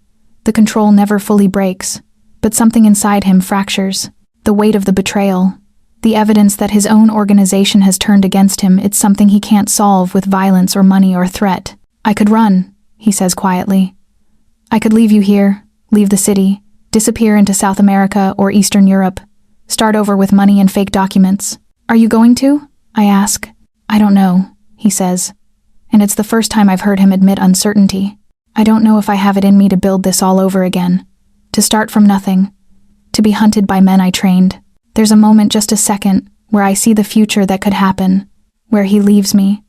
The control never fully breaks. But something inside him fractures. The weight of the betrayal. The evidence that his own organization has turned against him, it's something he can't solve with violence or money or threat. I could run, he says quietly. I could leave you here, leave the city, disappear into South America or Eastern Europe, start over with money and fake documents. Are you going to? I ask. I don't know, he says. And it's the first time I've heard him admit uncertainty. I don't know if I have it in me to build this all over again. To start from nothing. To be hunted by men I trained. There's a moment, just a second, where I see the future that could happen. Where he leaves me.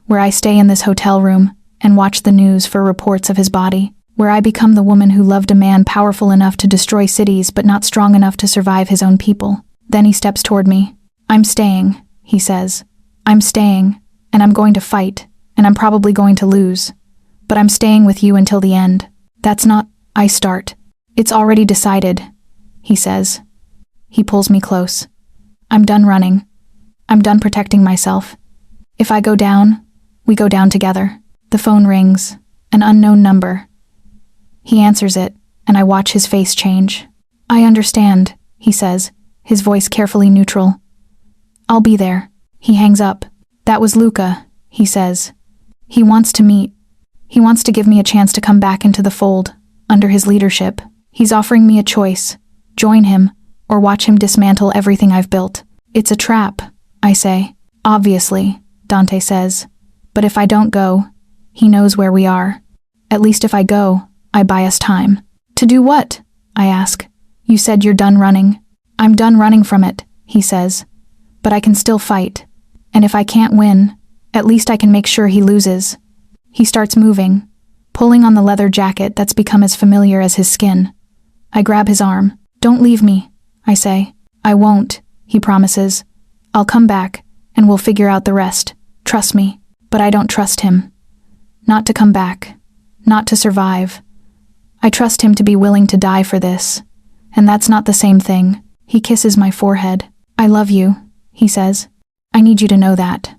Where I stay in this hotel room and watch the news for reports of his body. Where I become the woman who loved a man powerful enough to destroy cities but not strong enough to survive his own people. Then he steps toward me. I'm staying, he says. I'm staying, and I'm going to fight, and I'm probably going to lose. But I'm staying with you until the end. That's not, I start. It's already decided, he says. He pulls me close. I'm done running. I'm done protecting myself. If I go down, we go down together. The phone rings, an unknown number. He answers it, and I watch his face change. I understand, he says, his voice carefully neutral. I'll be there. He hangs up. That was Luca, he says. He wants to meet. He wants to give me a chance to come back into the fold, under his leadership. He's offering me a choice. Join him, or watch him dismantle everything I've built. It's a trap, I say. Obviously, Dante says. But if I don't go, he knows where we are. At least if I go, I buy us time. To do what? I ask. You said you're done running. I'm done running from it, he says. But I can still fight. And if I can't win, at least I can make sure he loses. He starts moving, pulling on the leather jacket that's become as familiar as his skin. I grab his arm. Don't leave me, I say. I won't, he promises. I'll come back, and we'll figure out the rest. Trust me. But I don't trust him. Not to come back. Not to survive. I trust him to be willing to die for this. And that's not the same thing. He kisses my forehead. I love you, he says. I need you to know that.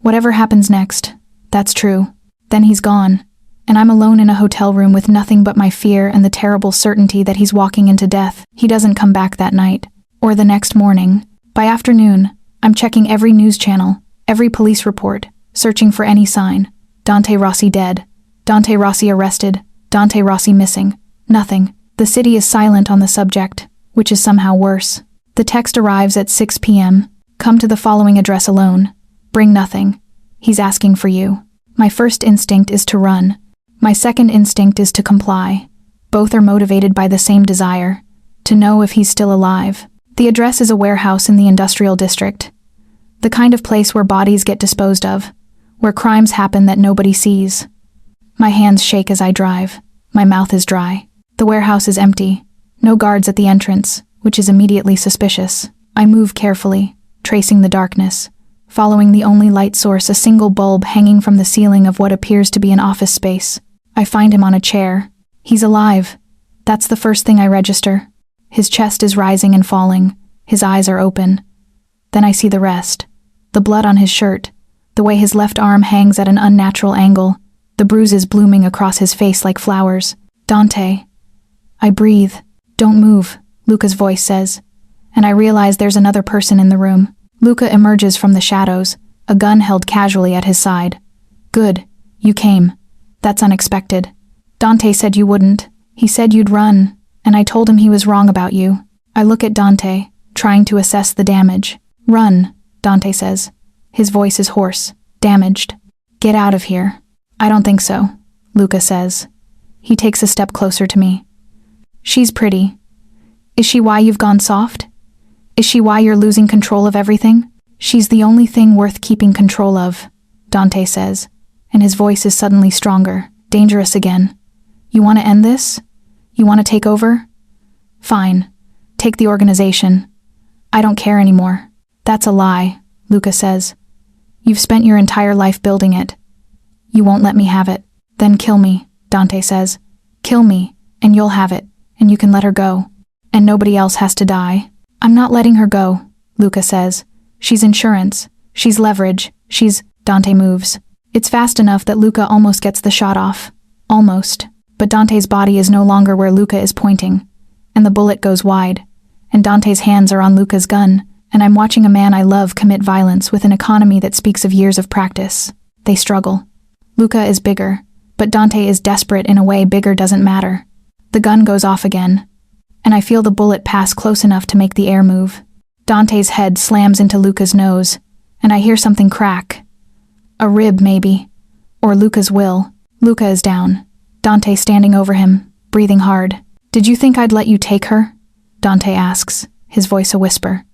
Whatever happens next, that's true. Then he's gone, and I'm alone in a hotel room with nothing but my fear and the terrible certainty that he's walking into death. He doesn't come back that night, or the next morning. By afternoon, I'm checking every news channel, every police report, searching for any sign. Dante Rossi dead. Dante Rossi arrested. Dante Rossi missing. Nothing. The city is silent on the subject, which is somehow worse. The text arrives at 6 p.m. Come to the following address alone. Bring nothing. He's asking for you. My first instinct is to run. My second instinct is to comply. Both are motivated by the same desire, to know if he's still alive. The address is a warehouse in the industrial district. The kind of place where bodies get disposed of, where crimes happen that nobody sees. My hands shake as I drive. My mouth is dry. The warehouse is empty. No guards at the entrance, which is immediately suspicious. I move carefully, tracing the darkness, following the only light source, a single bulb hanging from the ceiling of what appears to be an office space. I find him on a chair. He's alive. That's the first thing I register. His chest is rising and falling. His eyes are open. Then I see the rest. The blood on his shirt, the way his left arm hangs at an unnatural angle, the bruises blooming across his face like flowers. Dante. I breathe. Don't move, Luca's voice says. And I realize there's another person in the room. Luca emerges from the shadows, a gun held casually at his side. Good. You came. That's unexpected. Dante said you wouldn't. He said you'd run, and I told him he was wrong about you. I look at Dante, trying to assess the damage. Run, Dante says. His voice is hoarse, damaged. Get out of here. I don't think so, Luca says. He takes a step closer to me. She's pretty. Is she why you've gone soft? Is she why you're losing control of everything? She's the only thing worth keeping control of, Dante says, and his voice is suddenly stronger, dangerous again. You want to end this? You want to take over? Fine. Take the organization. I don't care anymore. That's a lie, Luca says. You've spent your entire life building it. You won't let me have it. Then kill me, Dante says. Kill me, and you'll have it, and you can let her go. and nobody else has to die. I'm not letting her go, Luca says. She's insurance. She's leverage. Dante moves. It's fast enough that Luca almost gets the shot off. Almost. But Dante's body is no longer where Luca is pointing, and the bullet goes wide, and Dante's hands are on Luca's gun, and I'm watching a man I love commit violence with an economy that speaks of years of practice. They struggle. Luca is bigger, but Dante is desperate in a way bigger doesn't matter. The gun goes off again, and I feel the bullet pass close enough to make the air move. Dante's head slams into Luca's nose, and I hear something crack. A rib, maybe. Or Luca's will. Luca is down. Dante standing over him, breathing hard. Did you think I'd let you take her? Dante asks, his voice a whisper.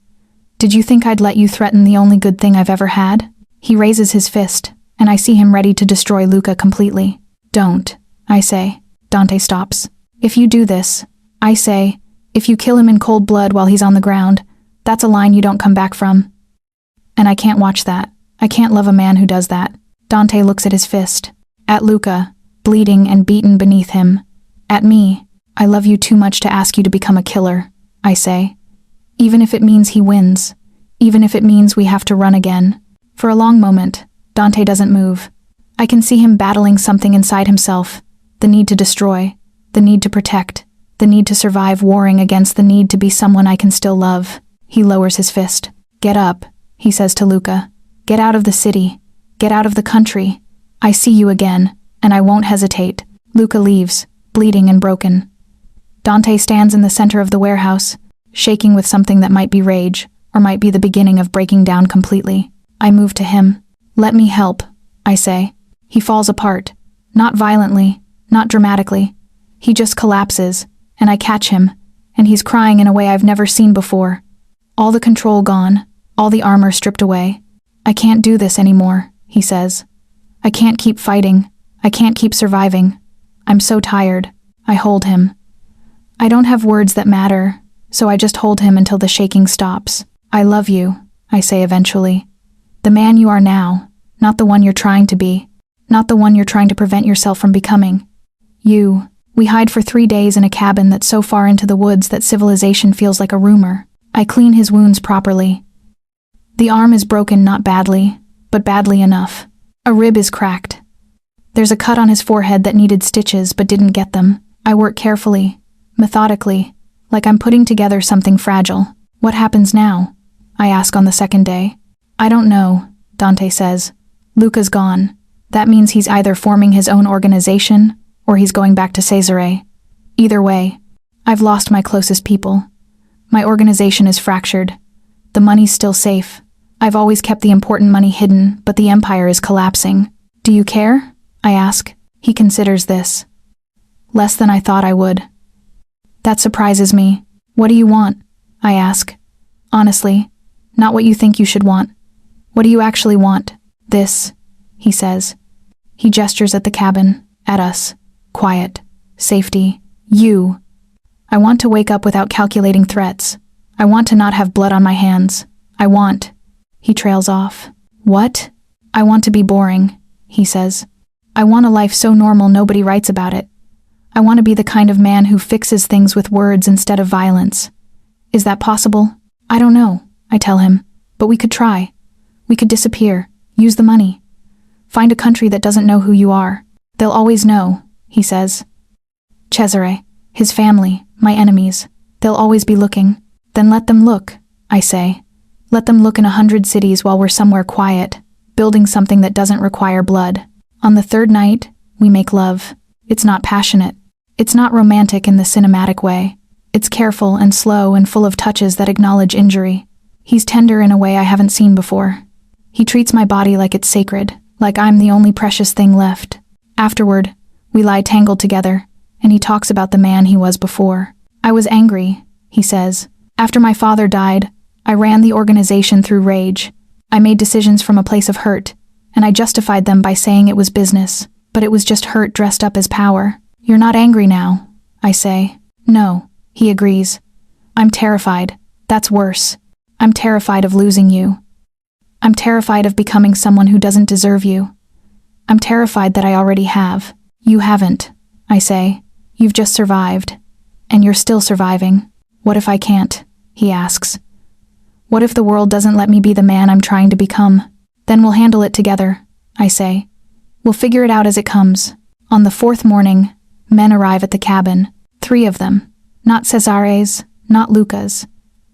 Did you think I'd let you threaten the only good thing I've ever had? He raises his fist, and I see him ready to destroy Luca completely. Don't, I say. Dante stops. If you do this, I say, if you kill him in cold blood while he's on the ground, that's a line you don't come back from. And I can't watch that. I can't love a man who does that. Dante looks at his fist. At Luca, bleeding and beaten beneath him. At me. I love you too much to ask you to become a killer, I say. Even if it means he wins. Even if it means we have to run again. For a long moment, Dante doesn't move. I can see him battling something inside himself. The need to destroy. The need to protect. The need to survive, warring against the need to be someone I can still love. He lowers his fist. Get up, he says to Luca. Get out of the city. Get out of the country. I see you again, and I won't hesitate. Luca leaves, bleeding and broken. Dante stands in the center of the warehouse, shaking with something that might be rage, or might be the beginning of breaking down completely. I move to him. Let me help, I say. He falls apart. Not violently, not dramatically. He just collapses, and I catch him, and he's crying in a way I've never seen before. All the control gone, all the armor stripped away. I can't do this anymore, he says. I can't keep fighting. I can't keep surviving. I'm so tired. I hold him. I don't have words that matter, so I just hold him until the shaking stops. I love you, I say eventually. The man you are now, not the one you're trying to be, not the one you're trying to prevent yourself from becoming. You. We hide for 3 days in a cabin that's so far into the woods that civilization feels like a rumor. I clean his wounds properly. The arm is broken not badly, but badly enough. A rib is cracked. There's a cut on his forehead that needed stitches but didn't get them. I work carefully, methodically, like I'm putting together something fragile. What happens now? I ask on the second day. I don't know, Dante says. Luca's gone. That means he's either forming his own organization or he's going back to Cesare. Either way, I've lost my closest people. My organization is fractured. The money's still safe. I've always kept the important money hidden, but the empire is collapsing. Do you care? I ask. He considers this. Less than I thought I would. That surprises me. What do you want? I ask. Honestly, not what you think you should want. What do you actually want? This, he says. He gestures at the cabin, at us. Quiet. Safety. You. I want to wake up without calculating threats. I want to not have blood on my hands. I want. He trails off. What? I want to be boring, he says. I want a life so normal nobody writes about it. I want to be the kind of man who fixes things with words instead of violence. Is that possible? I don't know, I tell him, but we could try. We could disappear, use the money. Find a country that doesn't know who you are. They'll always know, he says. Cesare, his family, my enemies, they'll always be looking. Then let them look, I say. Let them look in 100 cities while we're somewhere quiet, building something that doesn't require blood. On the third night, we make love. It's not passionate. It's not romantic in the cinematic way. It's careful and slow and full of touches that acknowledge injury. He's tender in a way I haven't seen before. He treats my body like it's sacred, like I'm the only precious thing left. Afterward, we lie tangled together, and he talks about the man he was before. I was angry, he says. After my father died, I ran the organization through rage. I made decisions from a place of hurt, and I justified them by saying it was business, but it was just hurt dressed up as power. You're not angry now, I say. No, he agrees. I'm terrified. That's worse. I'm terrified of losing you. I'm terrified of becoming someone who doesn't deserve you. I'm terrified that I already have. You haven't, I say. You've just survived. And you're still surviving. What if I can't? He asks. What if the world doesn't let me be the man I'm trying to become? Then we'll handle it together, I say. We'll figure it out as it comes. On the fourth morning, men arrive at the cabin. 3 of them. Not Cesare's, not Luca's.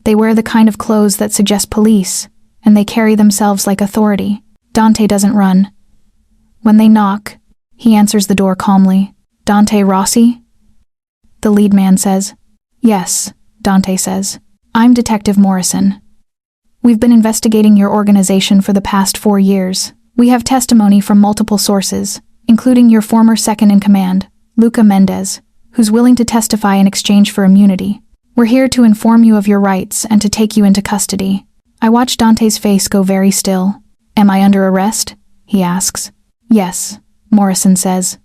They wear the kind of clothes that suggest police, and they carry themselves like authority. Dante doesn't run. When they knock, he answers the door calmly. Dante Rossi? The lead man says. Yes, Dante says. I'm Detective Morrison. We've been investigating your organization for the past 4 years. We have testimony from multiple sources, including your former second-in-command, Luca Mendez, who's willing to testify in exchange for immunity. We're here to inform you of your rights and to take you into custody. I watch Dante's face go very still. Am I under arrest? He asks. Yes, Morrison says.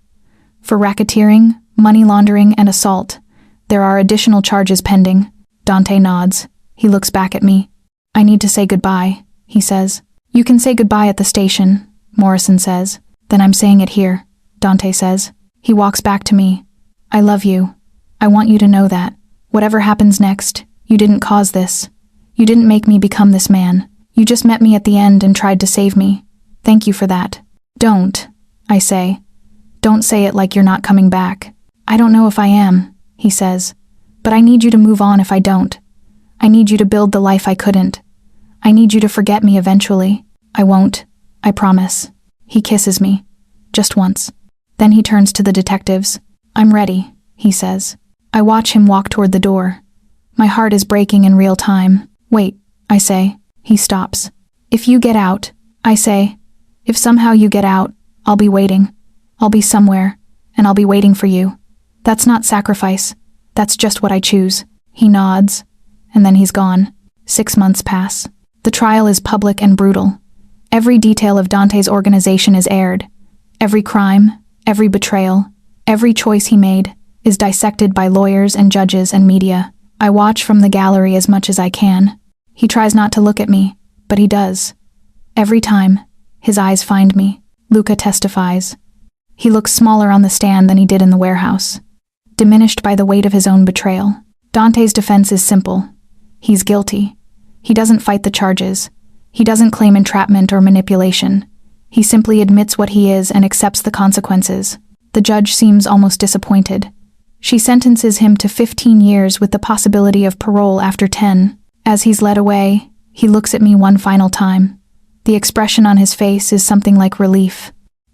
For racketeering, money laundering, and assault. There are additional charges pending. Dante nods. He looks back at me. I need to say goodbye, he says. You can say goodbye at the station, Morrison says. Then I'm saying it here, Dante says. He walks back to me. I love you. I want you to know that. Whatever happens next, you didn't cause this. You didn't make me become this man. You just met me at the end and tried to save me. Thank you for that. Don't, I say. Don't say it like you're not coming back. I don't know if I am, he says. But I need you to move on if I don't. I need you to build the life I couldn't. I need you to forget me eventually. I won't. I promise. He kisses me. Just once. Then he turns to the detectives. I'm ready, he says. I watch him walk toward the door. My heart is breaking in real time. Wait, I say. He stops. If you get out, I say. If somehow you get out, I'll be waiting. I'll be somewhere, and I'll be waiting for you. That's not sacrifice. That's just what I choose. He nods, and then he's gone. 6 months pass. The trial is public and brutal. Every detail of Dante's organization is aired. Every crime, every betrayal, every choice he made is dissected by lawyers and judges and media. I watch from the gallery as much as I can. He tries not to look at me, but he does. Every time, his eyes find me. Luca testifies. He looks smaller on the stand than he did in the warehouse, diminished by the weight of his own betrayal. Dante's defense is simple. He's guilty. He doesn't fight the charges. He doesn't claim entrapment or manipulation. He simply admits what he is and accepts the consequences. The judge seems almost disappointed. She sentences him to 15 years with the possibility of parole after 10. As he's led away, he looks at me one final time. The expression on his face is something like relief.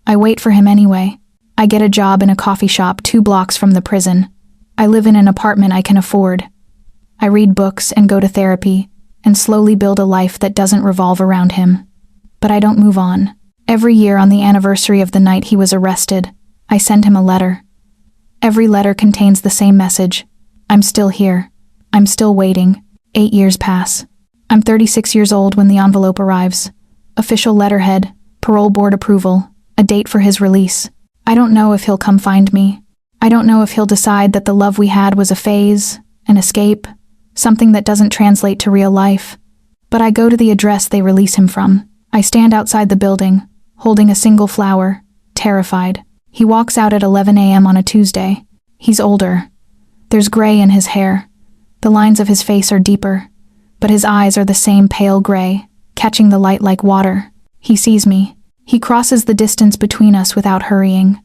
I wait for him anyway. I get a job in a coffee shop 2 blocks from the prison. I live in an apartment I can afford. I read books and go to therapy, and slowly build a life that doesn't revolve around him. But I don't move on. Every year on the anniversary of the night he was arrested, I send him a letter. Every letter contains the same message. I'm still here. I'm still waiting. 8 years pass. I'm 36 years old when the envelope arrives. Official letterhead, parole board approval, a date for his release. I don't know if he'll come find me. I don't know if he'll decide that the love we had was a phase, an escape, something that doesn't translate to real life. But I go to the address they release him from. I stand outside the building, holding a single flower, terrified. He walks out at 11 a.m. on a Tuesday. He's older. There's gray in his hair. The lines of his face are deeper, but his eyes are the same pale gray, catching the light like water. He sees me. He crosses the distance between us without hurrying,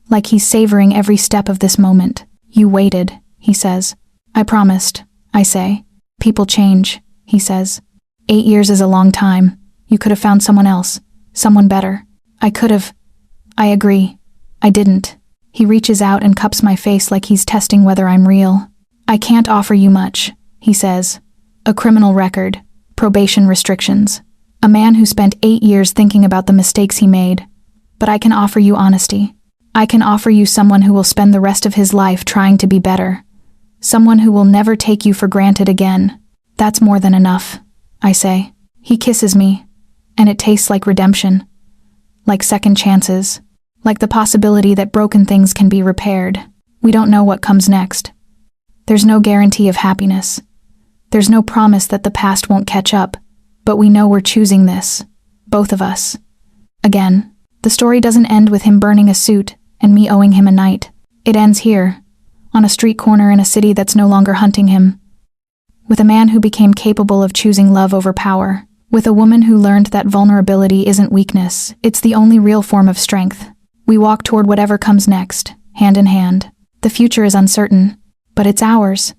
like he's savoring every step of this moment. You waited, he says. I promised, I say. People change, he says. 8 years is a long time. You could have found someone else, someone better. I could have. I agree. I didn't. He reaches out and cups my face like he's testing whether I'm real. I can't offer you much, he says. A criminal record, probation restrictions, a man who spent 8 years thinking about the mistakes he made. But I can offer you honesty. I can offer you someone who will spend the rest of his life trying to be better. Someone who will never take you for granted again. That's more than enough, I say. He kisses me, and it tastes like redemption, like second chances, like the possibility that broken things can be repaired. We don't know what comes next. There's no guarantee of happiness. There's no promise that the past won't catch up, but we know we're choosing this, both of us. Again, the story doesn't end with him burning a suit and me owing him a night. It ends here, on a street corner in a city that's no longer hunting him. with a man who became capable of choosing love over power, with a woman who learned that vulnerability isn't weakness, it's the only real form of strength. We walk toward whatever comes next, hand in hand. The future is uncertain, but it's ours.